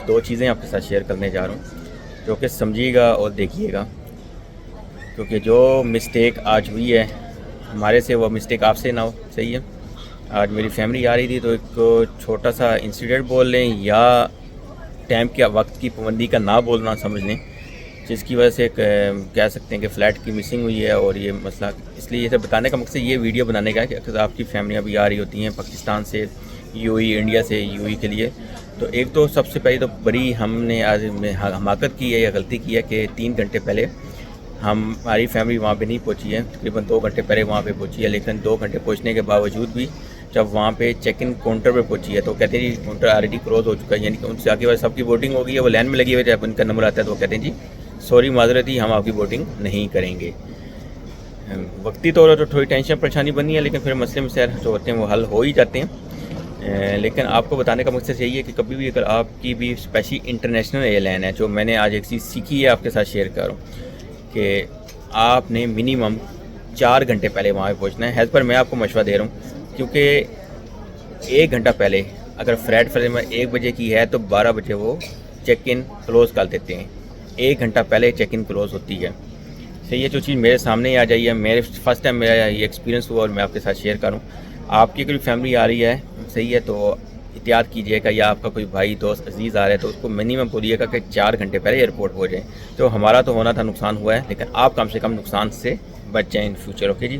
دو چیزیں آپ کے ساتھ شیئر کرنے جا رہا ہوں جو کہ سمجھیے گا اور دیکھیے گا، کیونکہ جو مسٹیک آج ہوئی ہے ہمارے سے وہ مسٹیک آپ سے نہ ہو. صحیح ہے. آج میری فیملی آ رہی تھی تو ایک چھوٹا سا انسیڈنٹ بول لیں یا ٹائم کے وقت کی پابندی کا نہ بولنا سمجھ لیں، جس کی وجہ سے کہہ سکتے ہیں کہ فلائٹ کی مسنگ ہوئی ہے. اور یہ مسئلہ اس لیے یہ سب بتانے کا مقصد یہ ویڈیو بنانے کا ہے کہ اکثر آپ کی فیملیاں بھی آ رہی ہوتی ہیں پاکستان سے، یو اے انڈیا سے یو اے کے لیے. تو ایک تو سب سے پہلے تو بڑی ہم نے آج حماقت کی ہے یا غلطی کی ہے کہ 3 گھنٹے پہلے ہماری فیملی وہاں پہ نہیں پہنچی ہے، تقریباً 2 گھنٹے پہلے وہاں پہ پہنچی ہے. لیکن 2 گھنٹے پہنچنے کے باوجود بھی جب وہاں پہ چیک ان کاؤنٹر پہ پہنچی ہے تو کہتے ہیں جی کاؤنٹر آلریڈی کلوز ہو چکا ہے، یعنی کہ ان سے آگے والے سب کی ووٹنگ ہو گئی ہے، وہ لائن میں لگی ہوئی ہے. جب ان کا نمبر آتا ہے تو وہ کہتے ہیں جی سوری معذرت ہی ہم آپ کی ووٹنگ نہیں کریں گے. وقتی طور پر تو تھوڑی ٹینشن پریشانی بنی ہے، لیکن پھر مسئلے مسائل جو ہوتے ہیں وہ حل ہو ہی جاتے ہیں. لیکن آپ کو بتانے کا مقصد یہی ہے کہ کبھی بھی اگر آپ کی بھی اسپیشلی انٹرنیشنل ایئر لائن ہے، جو میں نے آج ایک چیز سیکھی ہے آپ کے ساتھ شیئر کر رہا ہوں کہ آپ نے منیمم 4 گھنٹے پہلے وہاں پہ پہنچنا ہے. ایز پر میں آپ کو مشورہ دے رہا ہوں، کیونکہ 1 گھنٹہ پہلے اگر فلائٹ فرض میں 1 بجے کی ہے تو 12 بجے وہ چیک ان کلوز کر دیتے ہیں. 1 گھنٹہ پہلے چیک ان کلوز ہوتی ہے. صحیح ہے. جو چیز میرے سامنے ہی آ جائی ہے، میرے فرسٹ ٹائم میرا یہ ایکسپیرینس ہوا اور میں آپ کے ساتھ شیئر کروں. آپ کی کوئی فیملی آ رہی ہے صحیح ہے تو احتیاط کیجیے گا، یا آپ کا کوئی بھائی دوست عزیز آ رہا ہے تو اس کو منیمم بولیے گا کہ 4 گھنٹے پہلے ایئرپورٹ ہو جائیں. تو ہمارا تو ہونا تھا نقصان ہوا ہے، لیکن آپ کم سے کم نقصان سے بچ جائیں ان فیوچر. Okay G.